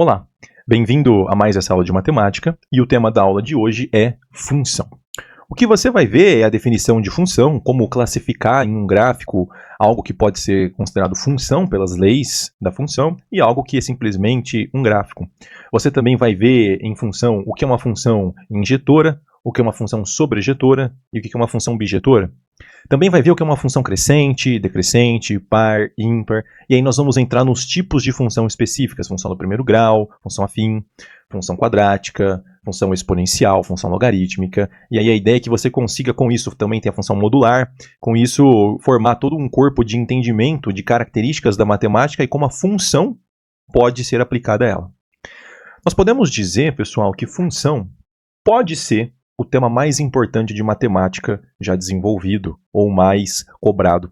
Olá, bem-vindo a mais essa aula de matemática e o tema da aula de hoje é função. O que você vai ver é a definição de função, como classificar em um gráfico algo que pode ser considerado função pelas leis da função e algo que é simplesmente um gráfico. Você também vai ver em função o que é uma função injetora, o que é uma função sobrejetora e o que é uma função bijetora. Também vai ver o que é uma função crescente, decrescente, par, ímpar, e aí nós vamos entrar nos tipos de função específicas, função do primeiro grau, função afim, função quadrática, função exponencial, função logarítmica, e aí a ideia é que você consiga com isso também ter a função modular, com isso formar todo um corpo de entendimento de características da matemática e como a função pode ser aplicada a ela. Nós podemos dizer, pessoal, que função pode ser o tema mais importante de matemática já desenvolvido ou mais cobrado.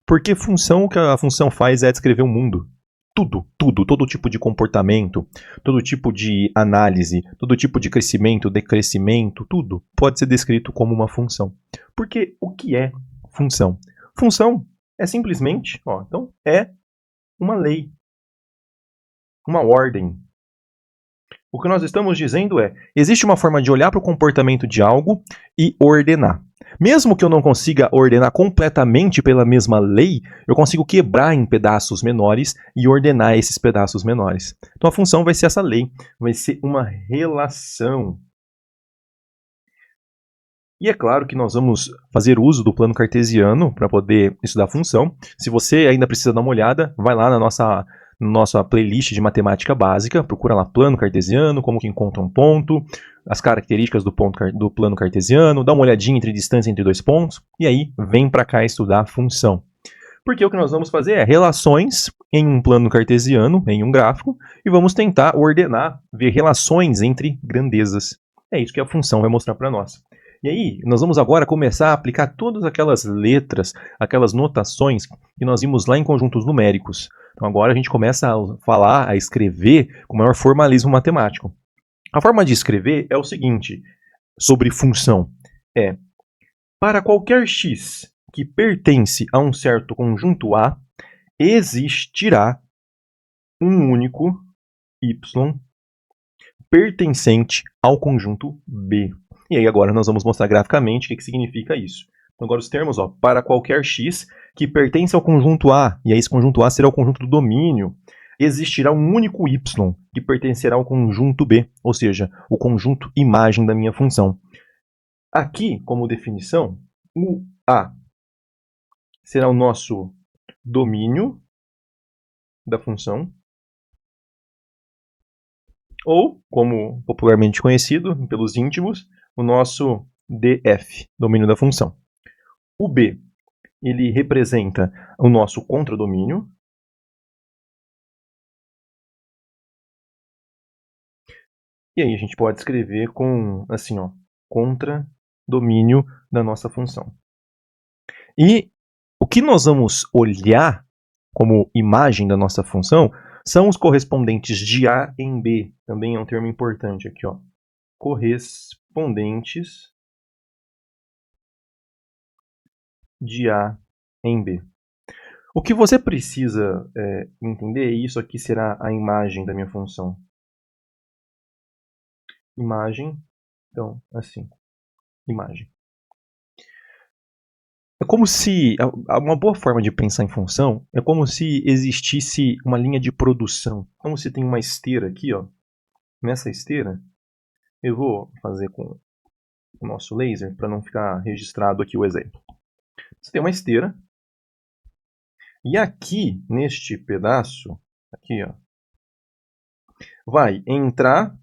Porque função, o que a função faz é descrever o mundo. Tudo, todo tipo de comportamento, todo tipo de análise, todo tipo de crescimento, decrescimento, tudo pode ser descrito como uma função. Porque o que é função? Função é simplesmente, então é uma lei, uma ordem. O que nós estamos dizendo é, existe uma forma de olhar para o comportamento de algo e ordenar. Mesmo que eu não consiga ordenar completamente pela mesma lei, eu consigo quebrar em pedaços menores e ordenar esses pedaços menores. Então a função vai ser essa lei, vai ser uma relação. E é claro que nós vamos fazer uso do plano cartesiano para poder estudar função. Se você ainda precisa dar uma olhada, vai lá na nossa playlist de matemática básica, procura lá plano cartesiano, como que encontra um ponto, as características do plano cartesiano, dá uma olhadinha entre distância entre dois pontos, e aí vem para cá estudar função. Porque o que nós vamos fazer é relações em um plano cartesiano, em um gráfico, e vamos tentar ordenar, ver relações entre grandezas. É isso que a função vai mostrar para nós. E aí, nós vamos agora começar a aplicar todas aquelas letras, aquelas notações que nós vimos lá em conjuntos numéricos. Então agora a gente começa a falar, a escrever com maior formalismo matemático. A forma de escrever é o seguinte, sobre função, é para qualquer x que pertence a um certo conjunto A, existirá um único y pertencente ao conjunto B. E aí agora nós vamos mostrar graficamente o que significa isso. Então agora os termos, para qualquer x que pertence ao conjunto A, e aí esse conjunto A será o conjunto do domínio, existirá um único y que pertencerá ao conjunto B, ou seja, o conjunto imagem da minha função. Aqui, como definição, o A será o nosso domínio da função, ou, como popularmente conhecido pelos íntimos, o nosso df, domínio da função. O B, ele representa o nosso contradomínio. E aí a gente pode escrever com, assim, contradomínio da nossa função. E o que nós vamos olhar como imagem da nossa função são os correspondentes de A em B. Também é um termo importante aqui, correspondentes de A em B. O que você precisa entender, e isso aqui será a imagem da minha função. Imagem, então, assim, imagem. É como se, uma boa forma de pensar em função, é como se existisse uma linha de produção. Como se tem uma esteira aqui, nessa esteira, eu vou fazer com o nosso laser, para não ficar registrado aqui o exemplo. Você tem uma esteira, e aqui, neste pedaço, aqui, vai entrar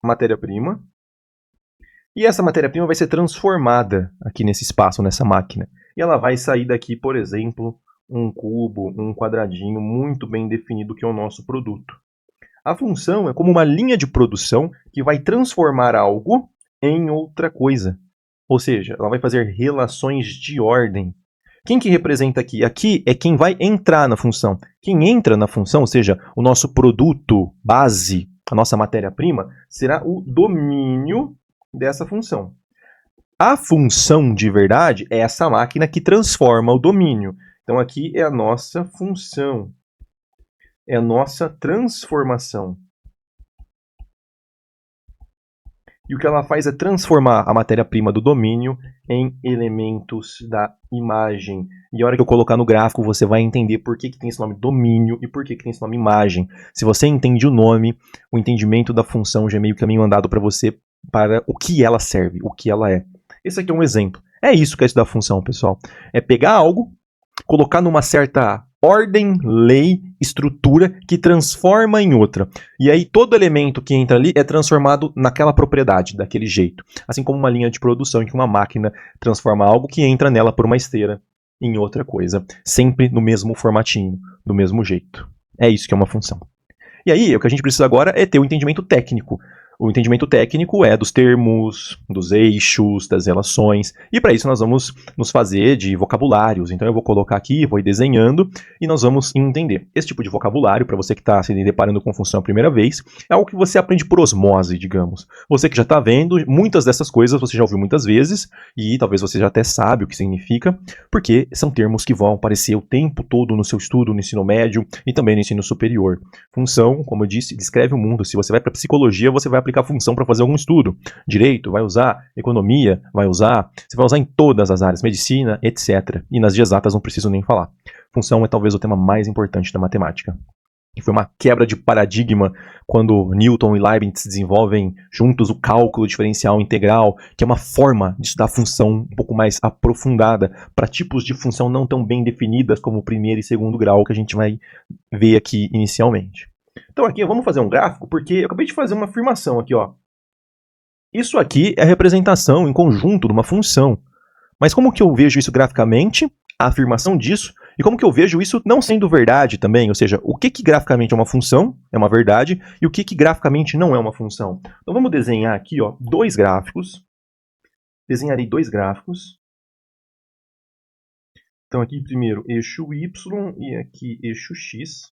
matéria-prima, e essa matéria-prima vai ser transformada aqui nesse espaço, nessa máquina. E ela vai sair daqui, por exemplo, um cubo, um quadradinho muito bem definido que é o nosso produto. A função é como uma linha de produção que vai transformar algo em outra coisa. Ou seja, ela vai fazer relações de ordem. Quem que representa aqui? Aqui é quem vai entrar na função. Quem entra na função, ou seja, o nosso produto base, a nossa matéria-prima, será o domínio dessa função. A função de verdade é essa máquina que transforma o domínio. Então aqui é a nossa função. É a nossa transformação. E o que ela faz é transformar a matéria-prima do domínio em elementos da imagem. E a hora que eu colocar no gráfico, você vai entender por que tem esse nome domínio e por que tem esse nome imagem. Se você entende o nome, o entendimento da função já é meio caminho andado para você para o que ela serve, o que ela é. Esse aqui é um exemplo. É isso que é estudar função, pessoal. É pegar algo, colocar numa certa ordem, lei, estrutura que transforma em outra. E aí todo elemento que entra ali é transformado naquela propriedade, daquele jeito. Assim como uma linha de produção em que uma máquina transforma algo que entra nela por uma esteira em outra coisa. Sempre no mesmo formatinho, do mesmo jeito. É isso que é uma função. E aí, o que a gente precisa agora é ter o entendimento técnico. O entendimento técnico é dos termos, dos eixos, das relações. E para isso nós vamos nos fazer de vocabulários. Então eu vou colocar aqui, vou ir desenhando e nós vamos entender. Esse tipo de vocabulário, para você que está se deparando com função a primeira vez, é algo que você aprende por osmose, digamos. Você que já está vendo, muitas dessas coisas você já ouviu muitas vezes e talvez você já até sabe o que significa, porque são termos que vão aparecer o tempo todo no seu estudo, no ensino médio e também no ensino superior. Função, como eu disse, descreve o mundo. Se você vai para psicologia, você vai aplicar função para fazer algum estudo. Direito, vai usar. Economia, vai usar. Você vai usar em todas as áreas. Medicina, etc. E nas de exatas não preciso nem falar. Função é talvez o tema mais importante da matemática. E foi uma quebra de paradigma quando Newton e Leibniz desenvolvem juntos o cálculo diferencial integral, que é uma forma de estudar função um pouco mais aprofundada para tipos de função não tão bem definidas como o primeiro e segundo grau que a gente vai ver aqui inicialmente. Então aqui vamos fazer um gráfico, porque eu acabei de fazer uma afirmação aqui, ó. Isso aqui é a representação em conjunto de uma função. Mas como que eu vejo isso graficamente, a afirmação disso, e como que eu vejo isso não sendo verdade também? Ou seja, o que graficamente é uma função, é uma verdade, e o que graficamente não é uma função. Então vamos desenhar aqui, ó, dois gráficos. Desenharei dois gráficos. Então aqui primeiro eixo Y e aqui eixo X.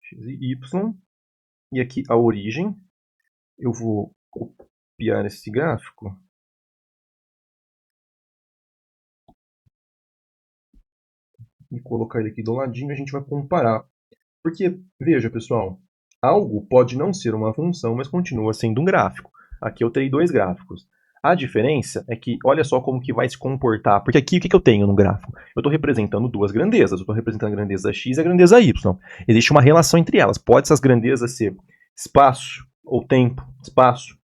X e Y. E aqui a origem. Eu vou copiar esse gráfico. E colocar ele aqui do ladinho, a gente vai comparar. Porque, veja pessoal, algo pode não ser uma função, mas continua sendo um gráfico. Aqui eu terei dois gráficos. A diferença é que, olha só como que vai se comportar. Porque aqui, o que eu tenho no gráfico? Eu estou representando duas grandezas. Eu estou representando a grandeza x e a grandeza y. Existe uma relação entre elas. Pode essas grandezas ser espaço ou tempo, espaço.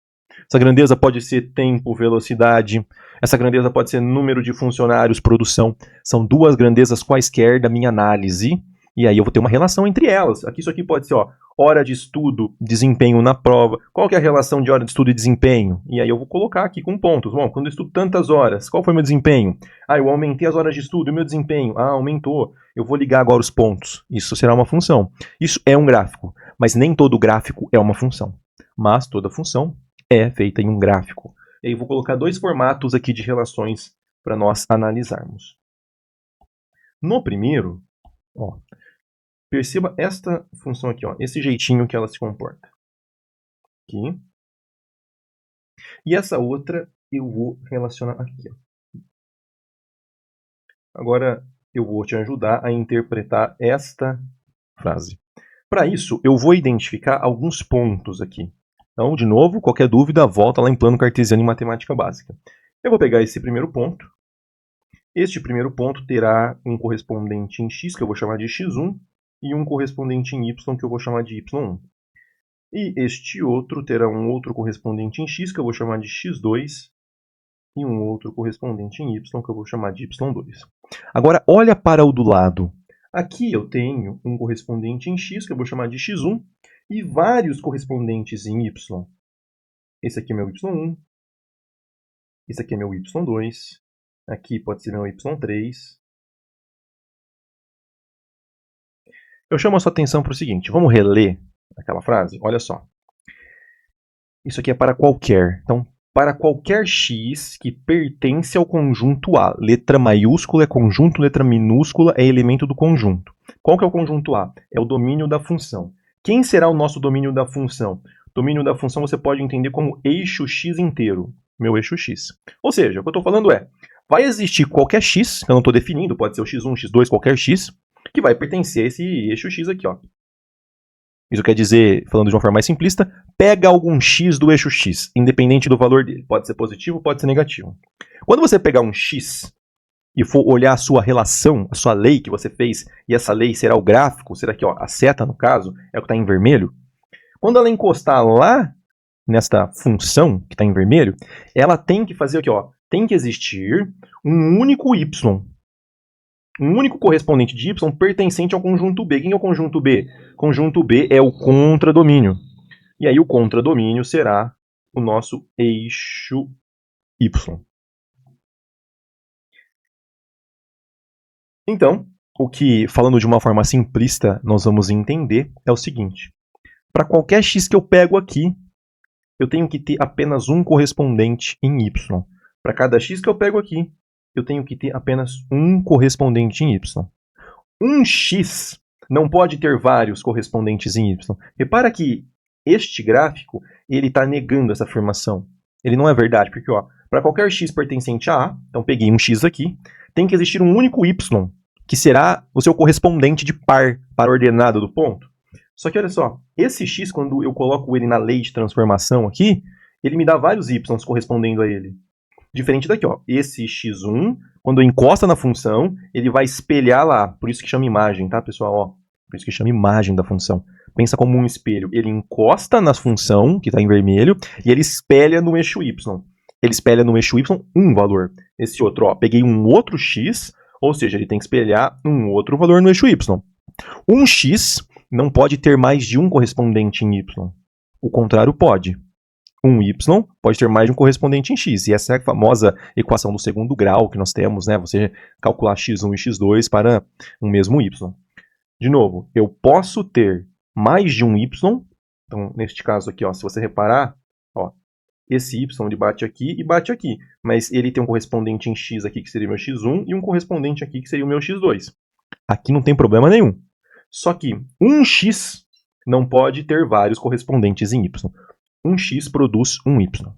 Essa grandeza pode ser tempo, velocidade. Essa grandeza pode ser número de funcionários, produção. São duas grandezas quaisquer da minha análise. E aí eu vou ter uma relação entre elas. Aqui, isso aqui pode ser, ó, hora de estudo, desempenho na prova. Qual que é a relação de hora de estudo e desempenho? E aí eu vou colocar aqui com pontos. Bom, quando eu estudo tantas horas, qual foi o meu desempenho? Ah, eu aumentei as horas de estudo e o meu desempenho. Ah, aumentou. Eu vou ligar agora os pontos. Isso será uma função. Isso é um gráfico, mas nem todo gráfico é uma função. Mas toda função é feita em um gráfico. E aí eu vou colocar dois formatos aqui de relações para nós analisarmos. No primeiro, ó, perceba esta função aqui, ó, esse jeitinho que ela se comporta. Aqui. E essa outra eu vou relacionar aqui. Ó. Agora eu vou te ajudar a interpretar esta frase. Para isso, eu vou identificar alguns pontos aqui. Então, de novo, qualquer dúvida, volta lá em plano cartesiano em matemática básica. Eu vou pegar esse primeiro ponto. Este primeiro ponto terá um correspondente em x, que eu vou chamar de x1, e um correspondente em y, que eu vou chamar de y1. E este outro terá um outro correspondente em x, que eu vou chamar de x2, e um outro correspondente em y, que eu vou chamar de y2. Agora, olha para o do lado. Aqui eu tenho um correspondente em x, que eu vou chamar de x1, e vários correspondentes em y. Esse aqui é meu y1, esse aqui é meu y2, aqui pode ser meu y3. Eu chamo a sua atenção para o seguinte, vamos reler aquela frase? Olha só. Isso aqui é para qualquer. Então, para qualquer x que pertence ao conjunto A. Letra maiúscula é conjunto, letra minúscula é elemento do conjunto. Qual que é o conjunto A? É o domínio da função. Quem será o nosso domínio da função? Domínio da função você pode entender como eixo x inteiro. Meu eixo x. Ou seja, o que eu estou falando é, vai existir qualquer x, que eu não estou definindo, pode ser o x1, x2, qualquer x, que vai pertencer a esse eixo x aqui, ó. Isso quer dizer, falando de uma forma mais simplista, pega algum x do eixo x, independente do valor dele. Pode ser positivo, pode ser negativo. Quando você pegar um x e for olhar a sua relação, a sua lei que você fez, e essa lei será o gráfico, será que a seta, no caso, é o que está em vermelho. Quando ela encostar lá nesta função que está em vermelho, ela tem que fazer o quê? Tem que existir um único y. Um único correspondente de y pertencente ao conjunto B. Quem é o conjunto B? O conjunto B é o contradomínio. E aí o contradomínio será o nosso eixo y. Então, o que, falando de uma forma simplista, nós vamos entender é o seguinte. Para qualquer x que eu pego aqui, eu tenho que ter apenas um correspondente em y. Para cada x que eu pego aqui, eu tenho que ter apenas um correspondente em y. Um x não pode ter vários correspondentes em y. Repara que este gráfico ele está negando essa afirmação. Ele não é verdade, porque para qualquer x pertencente a A, então peguei um x aqui, tem que existir um único y, que será o seu correspondente de par para a ordenada do ponto. Só que olha só, esse x, quando eu coloco ele na lei de transformação aqui, ele me dá vários y correspondendo a ele. Diferente daqui, esse x1, quando encosta na função, ele vai espelhar lá. Por isso que chama imagem, tá, pessoal? Por isso que chama imagem da função. Pensa como um espelho. Ele encosta na função, que está em vermelho, e ele espelha no eixo y. Ele espelha no eixo y um valor. Esse outro, peguei um outro x, ou seja, ele tem que espelhar um outro valor no eixo y. Um x não pode ter mais de um correspondente em y. O contrário pode. Um y pode ter mais de um correspondente em x. E essa é a famosa equação do segundo grau que nós temos, né? Você calcular x1 e x2 para um mesmo y. De novo, eu posso ter mais de um y. Então, neste caso aqui, se você reparar, esse y ele bate aqui e bate aqui. Mas ele tem um correspondente em x aqui, que seria o meu x1, e um correspondente aqui, que seria o meu x2. Aqui não tem problema nenhum. Só que um x não pode ter vários correspondentes em y. Um x produz um y,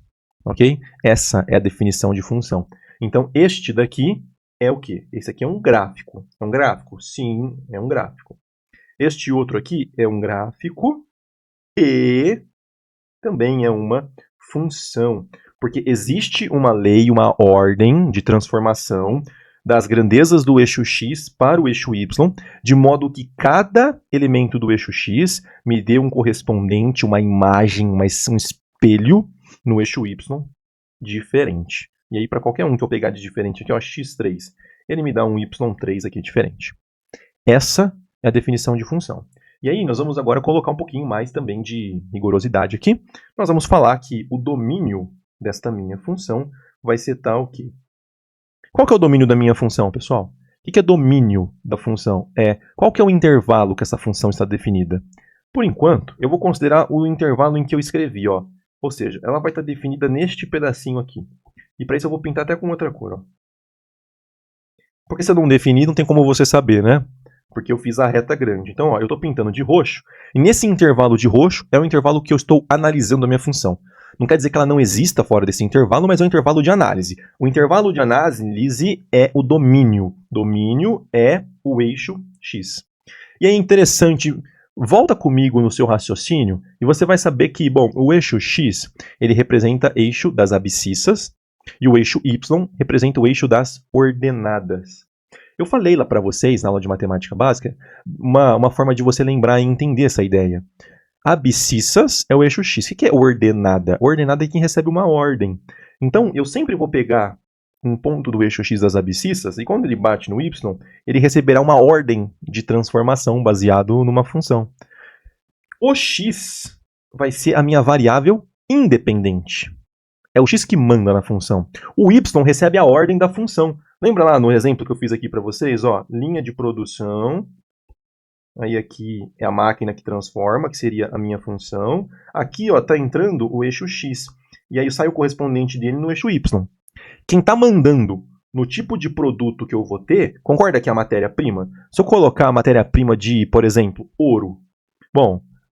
ok? Essa é a definição de função. Então, este daqui é o quê? Esse aqui é um gráfico. É um gráfico? Sim, é um gráfico. Este outro aqui é um gráfico e também é uma função. Porque existe uma lei, uma ordem de transformação das grandezas do eixo x para o eixo y, de modo que cada elemento do eixo x me dê um correspondente, uma imagem, um espelho no eixo y diferente. E aí, para qualquer um que eu pegar de diferente aqui, x3, ele me dá um y3 aqui diferente. Essa é a definição de função. E aí, nós vamos agora colocar um pouquinho mais também de rigorosidade aqui. Nós vamos falar que o domínio desta minha função vai ser tal que... Qual que é o domínio da minha função, pessoal? O que é domínio da função? Qual que é o intervalo que essa função está definida? Por enquanto, eu vou considerar o intervalo em que eu escrevi, Ou seja, ela vai estar definida neste pedacinho aqui. E para isso eu vou pintar até com outra cor, Porque se eu não definir, não tem como você saber, né? Porque eu fiz a reta grande. Então, eu estou pintando de roxo. E nesse intervalo de roxo é o intervalo que eu estou analisando a minha função. Não quer dizer que ela não exista fora desse intervalo, mas é um intervalo de análise. O intervalo de análise é o domínio. Domínio é o eixo x. E é interessante, volta comigo no seu raciocínio e você vai saber que, o eixo x, ele representa eixo das abscissas e o eixo y representa o eixo das ordenadas. Eu falei lá para vocês, na aula de matemática básica, uma forma de você lembrar e entender essa ideia. Abscissas é o eixo x. O que é ordenada? Ordenada é quem recebe uma ordem. Então, eu sempre vou pegar um ponto do eixo x das abscissas e quando ele bate no y, ele receberá uma ordem de transformação baseado numa função. O x vai ser a minha variável independente. É o x que manda na função. O y recebe a ordem da função. Lembra lá no exemplo que eu fiz aqui para vocês? Linha de produção. Aí aqui é a máquina que transforma, que seria a minha função. Aqui está entrando o eixo x. E aí sai o correspondente dele no eixo y. Quem está mandando no tipo de produto que eu vou ter, concorda que é a matéria-prima? Se eu colocar a matéria-prima de, por exemplo, ouro.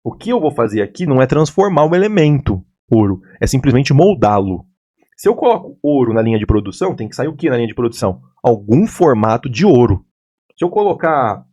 O que eu vou fazer aqui não é transformar o elemento ouro, é simplesmente moldá-lo. Se eu coloco ouro na linha de produção, tem que sair o que na linha de produção? Algum formato de ouro. Se eu colocar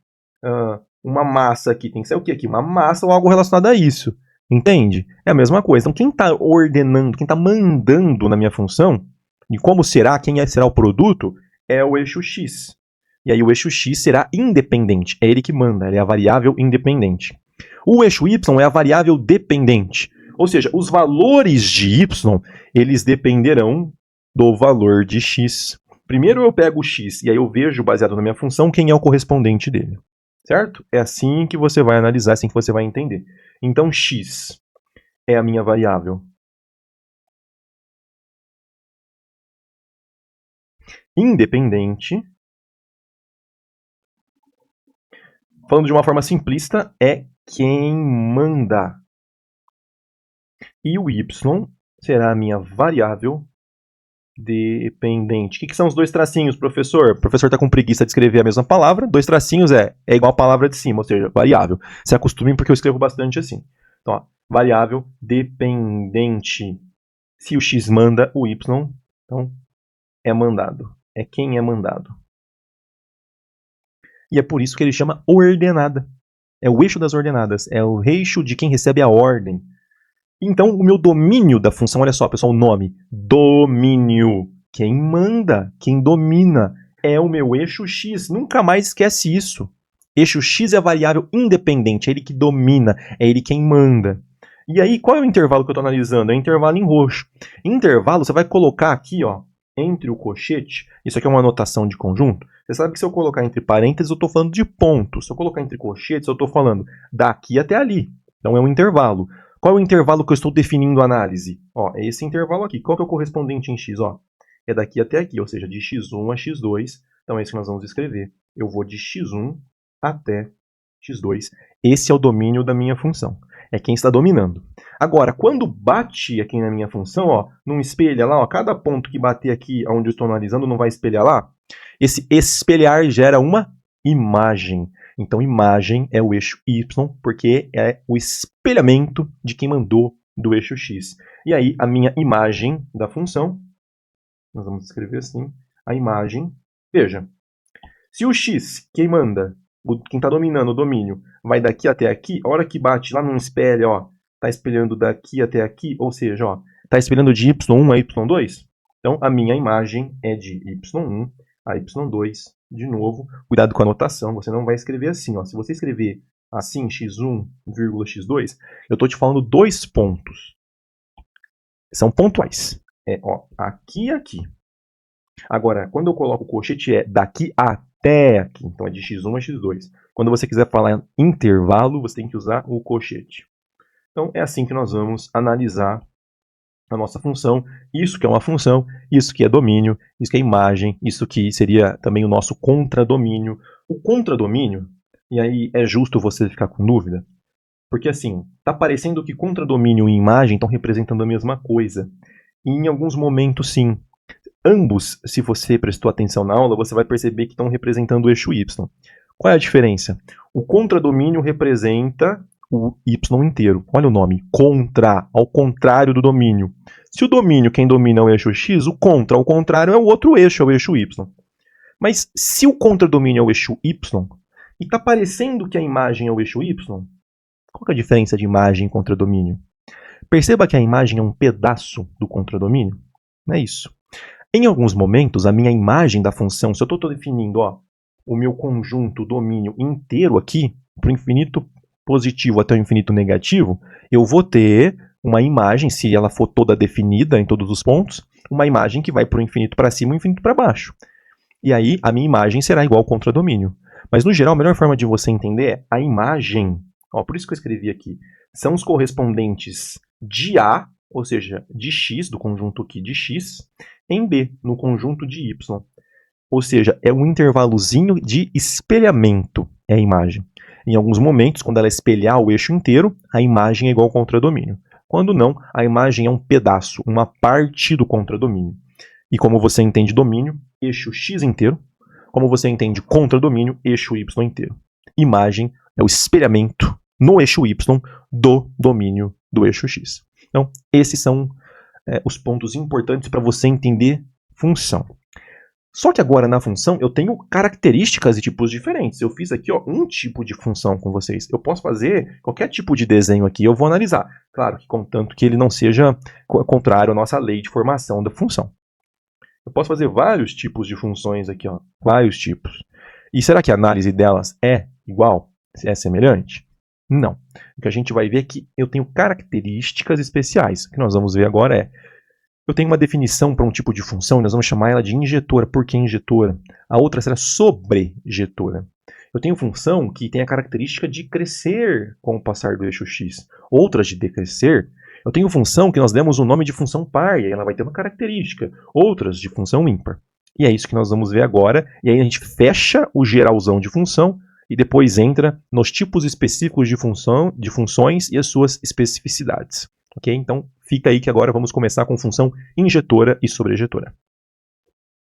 uma massa aqui, tem que ser o quê aqui? Uma massa ou algo relacionado a isso. Entende? É a mesma coisa. Então, quem está ordenando, quem está mandando na minha função, e como será, será o produto, é o eixo x. E aí o eixo x será independente. É ele que manda, ele é a variável independente. O eixo y é a variável dependente. Ou seja, os valores de y, eles dependerão do valor de x. Primeiro eu pego o x e aí eu vejo, baseado na minha função, quem é o correspondente dele. Certo? É assim que você vai analisar, é assim que você vai entender. Então, x é a minha variável independente. Falando de uma forma simplista, é quem manda. E o y será a minha variável dependente. O que são os dois tracinhos, professor? O professor está com preguiça de escrever a mesma palavra. Dois tracinhos é igual a palavra de cima, ou seja, variável. Se acostumem porque eu escrevo bastante assim. Então, ó, variável dependente. Se o x manda, o y então, é mandado. É quem é mandado. E é por isso que ele chama ordenada. É o eixo das ordenadas. É o eixo de quem recebe a ordem. Então, o meu domínio da função, olha só, pessoal, o nome. Domínio. Quem manda, quem domina, é o meu eixo x. Nunca mais esquece isso. Eixo x é a variável independente, é ele que domina, é ele quem manda. E aí, qual é o intervalo que eu estou analisando? É o intervalo em roxo. Intervalo, você vai colocar aqui, ó, entre o colchete, isso aqui é uma anotação de conjunto. Você sabe que se eu colocar entre parênteses, eu estou falando de pontos. Se eu colocar entre colchetes, eu estou falando daqui até ali. Então, é um intervalo. Qual é o intervalo que eu estou definindo a análise? Ó, é esse intervalo aqui. Qual que é o correspondente em x? Ó, é daqui até aqui, ou seja, de x1 a x2. Então, é isso que nós vamos escrever. Eu vou de x1 até x2. Esse é o domínio da minha função. É quem está dominando. Agora, quando bate aqui na minha função, ó, não espelha lá, ó, cada ponto que bater aqui onde eu estou analisando não vai espelhar lá. Esse espelhar gera uma imagem. Então, imagem é o eixo y, porque é o espelhamento de quem mandou do eixo x. E aí, a minha imagem da função, nós vamos escrever assim, a imagem, veja, se o x, quem manda, quem está dominando o domínio, vai daqui até aqui, a hora que bate lá não espelha, ó, está espelhando daqui até aqui, ou seja, ó, está espelhando de y1 a y2. Então, a minha imagem é de y1 a y2, de novo. Cuidado com a anotação, você não vai escrever assim, ó. Se você escrever assim, x1, x2, eu estou te falando dois pontos. São pontuais. É, ó, aqui e aqui. Agora, quando eu coloco o colchete, é daqui até aqui. Então, é de x1 a x2. Quando você quiser falar em intervalo, você tem que usar o colchete. Então, é assim que nós vamos analisar a nossa função. Isso que é uma função, isso que é domínio, isso que é imagem, isso que seria também o nosso contradomínio. O contradomínio, e aí é justo você ficar com dúvida, porque assim, está parecendo que contradomínio e imagem estão representando a mesma coisa. E em alguns momentos, sim. Ambos, se você prestou atenção na aula, você vai perceber que estão representando o eixo y. Qual é a diferença? O contradomínio representa o y inteiro. Olha o nome, contra, ao contrário do domínio. Se o domínio, quem domina é o eixo x, o contra, ao contrário, é o outro eixo, é o eixo y. Mas se o contradomínio é o eixo y, e está parecendo que a imagem é o eixo y, qual é a diferença de imagem e contradomínio? Perceba que a imagem é um pedaço do contradomínio. Não é isso. Em alguns momentos, a minha imagem da função, se eu estou definindo ó, o meu conjunto domínio inteiro aqui, para o infinito positivo até o infinito negativo, eu vou ter uma imagem, se ela for toda definida em todos os pontos, uma imagem que vai para o infinito para cima e o infinito para baixo. E aí, a minha imagem será igual ao contradomínio. Mas, no geral, a melhor forma de você entender é a imagem, ó, por isso que eu escrevi aqui, são os correspondentes de A, ou seja, de x, do conjunto aqui de x, em B, no conjunto de y. Ou seja, é um intervalozinho de espelhamento, é a imagem. Em alguns momentos, quando ela espelhar o eixo inteiro, a imagem é igual ao contradomínio. Quando não, a imagem é um pedaço, uma parte do contradomínio. E como você entende domínio, eixo x inteiro. Como você entende contradomínio, eixo y inteiro. Imagem é o espelhamento no eixo y do domínio do eixo x. Então, esses são os pontos importantes para você entender função. Só que agora na função eu tenho características e tipos diferentes. Eu fiz aqui um tipo de função com vocês. Eu posso fazer qualquer tipo de desenho aqui, eu vou analisar. Claro que contanto que ele não seja contrário à nossa lei de formação da função. Eu posso fazer vários tipos de funções aqui, vários tipos. E será que a análise delas é igual? É semelhante? Não. O que a gente vai ver é que eu tenho características especiais. O que nós vamos ver agora é eu tenho uma definição para um tipo de função, nós vamos chamar ela de injetora. Por que injetora? A outra será sobrejetora. Eu tenho função que tem a característica de crescer com o passar do eixo x. Outras de decrescer. Eu tenho função que nós demos o nome de função par, e ela vai ter uma característica. Outras de função ímpar. E é isso que nós vamos ver agora. E aí a gente fecha o geralzão de função e depois entra nos tipos específicos de funções e as suas especificidades. Ok? Então, fica aí que agora vamos começar com função injetora e sobrejetora.